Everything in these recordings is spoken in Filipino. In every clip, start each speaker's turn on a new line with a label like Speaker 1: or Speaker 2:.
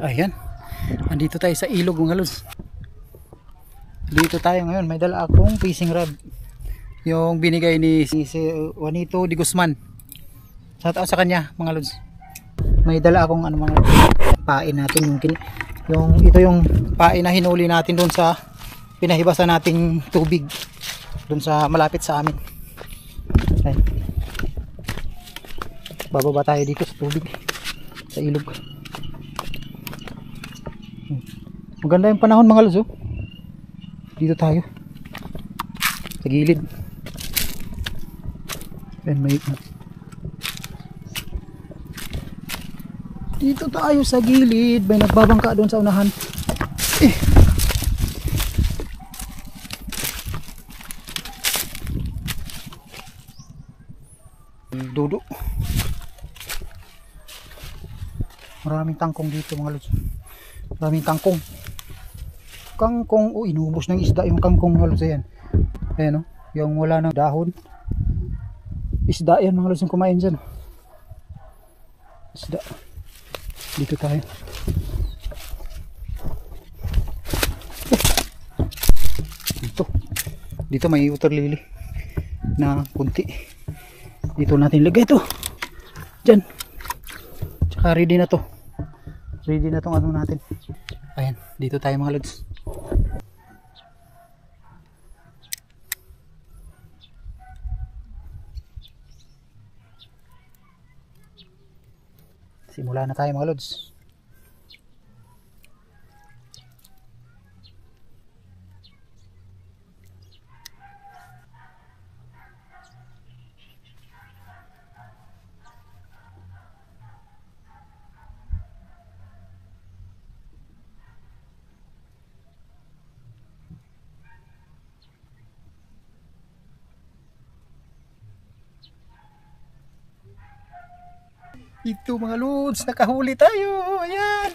Speaker 1: Ayan, andito tayo sa ilog mga lods. Dito tayo ngayon, may dala akong fishing rod, yung binigay ni si Juanito de Guzman. Shout out sa kanya mga lods. May dala akong ano mga pain natin, ito yung pain na hinuli natin doon sa pinahibasan nating tubig doon sa malapit sa amin. Ayan. Bababa tayo dito sa tubig, sa ilog. Maganda yung panahon mga lods, oh. Dito tayo sa gilid. Ayan, dito tayo sa gilid. May nagbabangka doon sa unahan. Dudo. Maraming tangkong dito mga lods. Maraming kangkong. Oh, inubos ng isda yung kangkong mga lods. Ayan, ayan, oh, yung wala ng dahon. Isda yan mga lods yung kumain dyan. Isda. Dito tayo. Dito may water lily na kunti. Dito natin lagay ito. Dyan. Tsaka ready na to. Ready na tong ano natin. Ayan, dito tayo mga lods. Simula na tayo mga lods. Ito mga lods, nakahuli tayo. Ayan.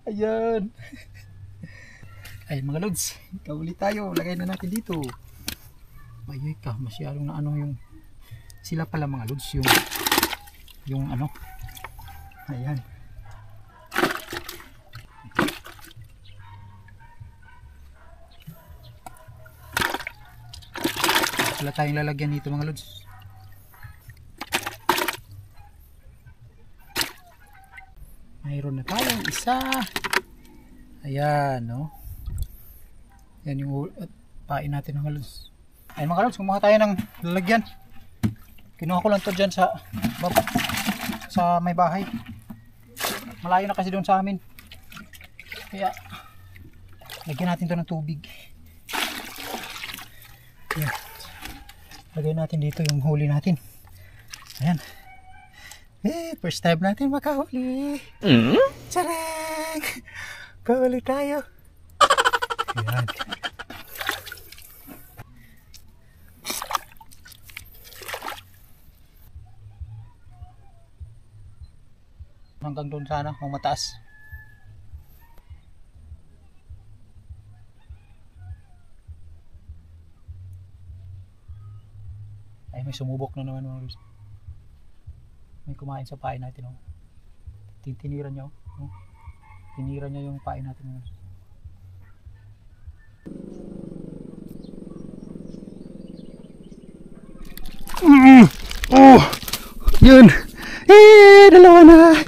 Speaker 1: Ayan. Ay mga lods, nakahuli tayo. Lagay na natin dito. Ayay ka, masyadong na ano yung sila pala mga lods, yung ano. Ayan. Wala tayong lalagyan dito mga lods. Mayroon na tayong isa. Ayan, no. Yan yung pain natin mga lods. Ay mga lods, kumuha tayo ng lalagyan. Kinuha ko lang to dyan sa may bahay. Malayo na kasi doon sa amin. Kaya lagyan natin to ng tubig. Ayan. Lagyan natin dito yung huli natin. Ayan. First time natin makahuli. Charang! Kahuli tayo. Ayan. Hanggang doon sana, kung mataas. Ay, may sumubok na naman mga guys. May kumain sa pain natin, oh. Tinira niya, oh. Tinira niya yung pain natin, oh. Oh, yun. Dalawa na.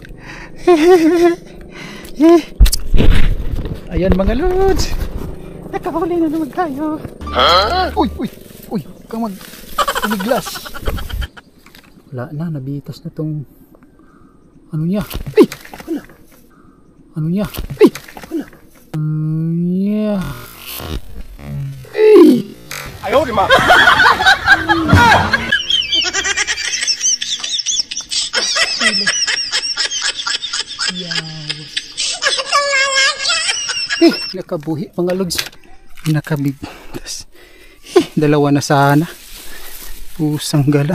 Speaker 1: Ayan mga lods, nakahuli na naman tayo. Uy, kang mag-glass. Wala na, nabitas na tong ano niya. Ay! Wala. Ano niya? Ay! Wala. Yeah. Ay! Ayaw, di ma! Nakabuhi mga lods. Nakabigtas. Dalawa na sana. Pusang gala.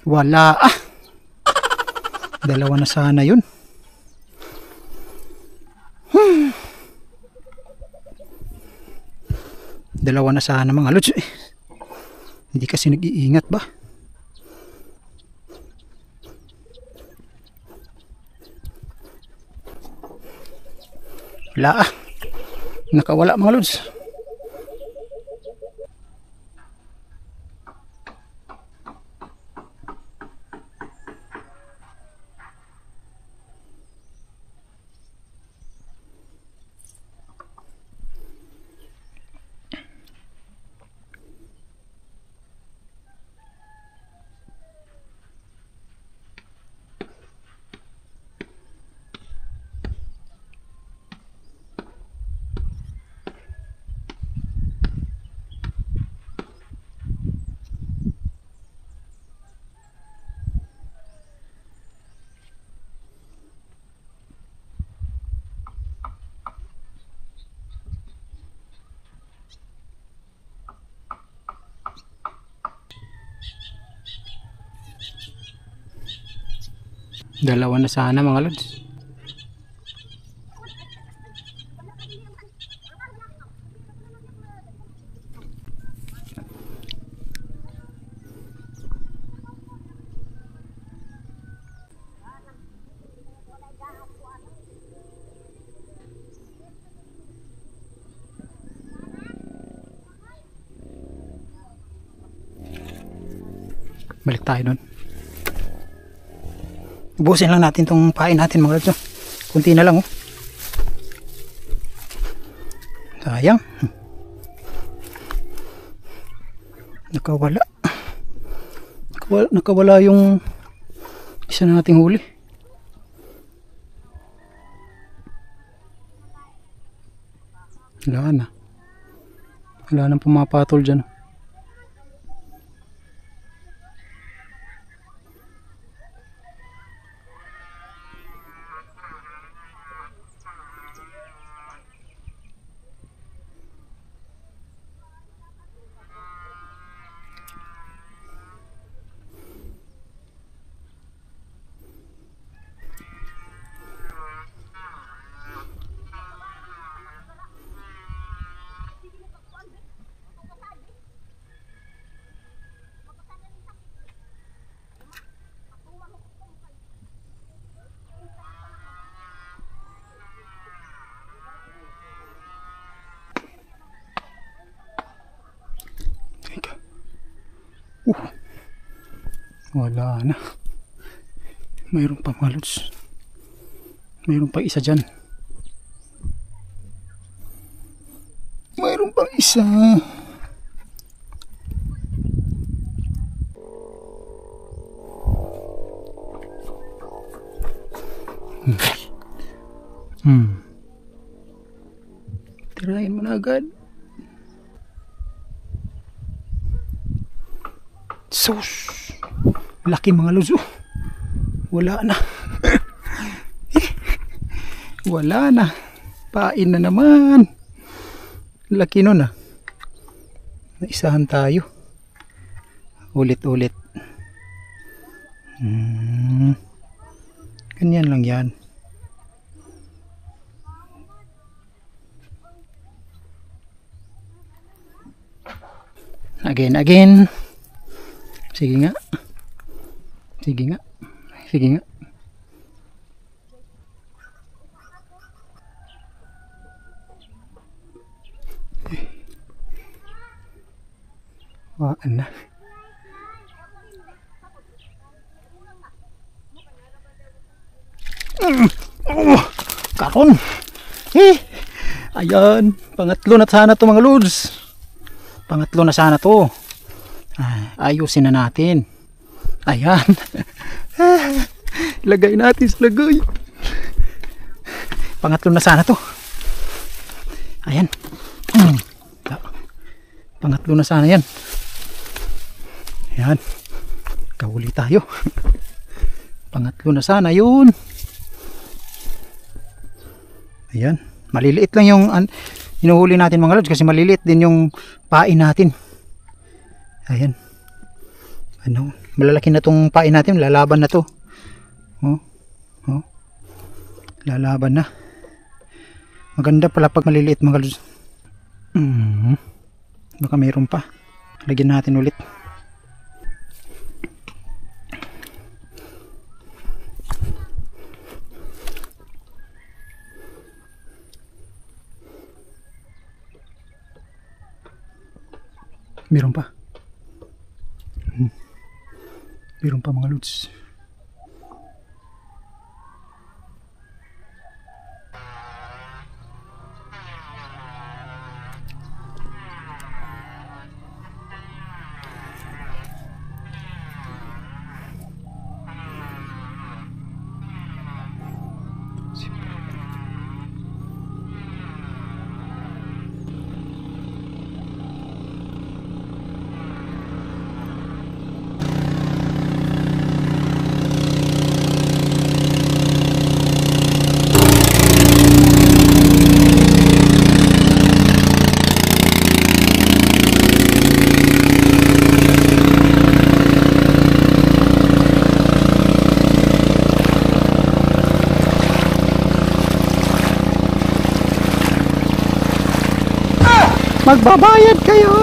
Speaker 1: Wala dalawa na sana yun. Dalawa na sana mga lods. Hindi kasi nag-iingat ba? Wala ah. Nakawala mga lods. Dalawa na sana mga lods. Balik tayo doon. Ubusin lang natin tong pain natin mga lods. Kunti na lang oh. Sayang. Nakawala yung isa nating huli. Wala nang pumapatol dyan. Wala na. Mayroon pa mga lods. Mayroon pa isa dyan. Mayroon pang isa. Tirahin mo na agad. Sus! Laki mga lods. Wala na. Wala na. Pain na naman. Laki nun ah. Naisahan tayo. Ulit-ulit. Ganyan lang yan. Again. Sige nga. Waan na. Karon. Ayan, pangatlo na sana to mga lods. Pangatlo na sana to. Ayusin na natin. Ayan. Lagay natin sa lagay. Pangatlo na sana to. Ayan. Pangatlo na sana yan. Ayan. Kahuli tayo. Pangatlo na sana yun. Ayan. Maliliit lang yung hinuhuli natin mga lods kasi maliliit din yung pain natin. Ayan. Malalaki na tong pain natin. Lalaban na to. Lalaban na. Maganda pala pag maliliit mga lods. Baka mayroon pa. Lagyan natin ulit. Meron pa. Meron pa mga lods. Magbabayad kayo.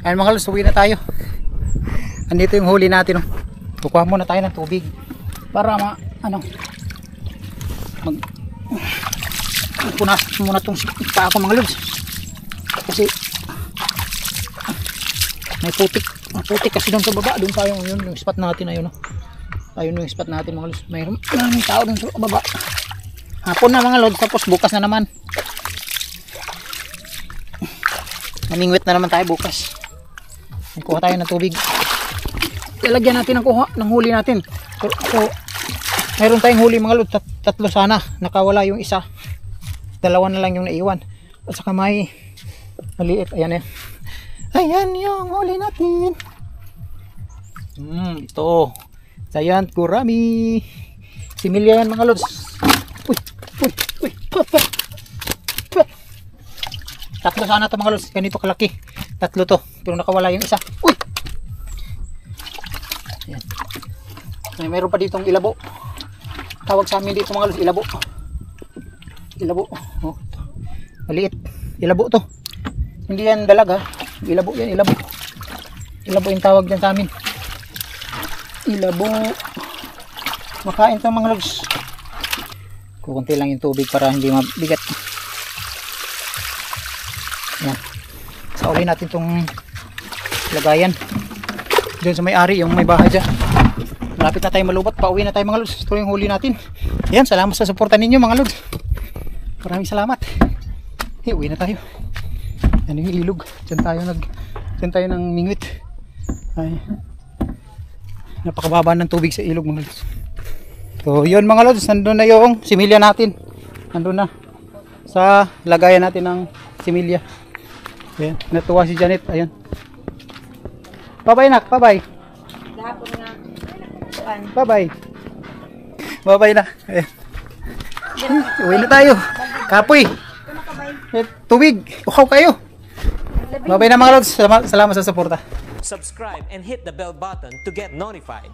Speaker 1: Ayun mga lods, uwi na tayo. Andito yung huli natin, oh. Kukuha muna tayo ng tubig para punas muna tong paa ko mga lods. Kasi may putik kasi doon sa baba. Doon tayo, yun yung spot natin, ayun, oh. Ayun yung spot natin mga lods. Mayroon tao doon sa baba. Hapon na mga lods, tapos bukas na naman. Mamingwit na naman tayo bukas. Kuha tayo ng tubig. Ilagyan natin ng huli natin. So mayroon tayong huli mga lods, tatlo sana. Nakawala yung isa. Dalawa na lang yung naiwan. At saka may maliit. Ayan eh. Ayan yung huli natin. Ito. Giant gurami. Similya yan mga lods. Uy. Tatlo sana ito mga lods. Ganito kalaki. Tatlo to. Pero nakawala yung isa. Uy. Ayan. Mayroon pa ditong ilabo. Tawag sa amin dito mga lods. Ilabo. Oh. Maliit. Ilabo to. Hindi yan dalaga. Ilabo yan, ilabo. Ilabo yung tawag dyan sa amin. Ilabo. Makain ito mga lods. Kukunti lang yung tubig para hindi mabigat. Yan. Sa uli natin itong lagayan. Diyan sa may-ari, yung may bahay dyan. Malapit na tayo malubat. Pauwi na tayo mga lods. Ito yung huli natin. Yan, salamat sa suporta ninyo mga lods. Maraming salamat. Uwi na tayo. Yan yung ilog. Diyan tayo ng mingwit. Ay, napakababa ng tubig sa ilog mga lods. So yun mga lods, nandun na yung similya natin. Nandun na sa lagayan natin ng similya. Ayan, natuwa si Janet. Ayan. Bye-bye nak, bye-bye. Bye-bye. Bye-bye na. Ayan. Uwi na tayo. Kapoy. Tubig. Uhaw kayo. Bye-bye na mga lods. Salamat sa suporta.
Speaker 2: Subscribe and hit the bell button to get notified.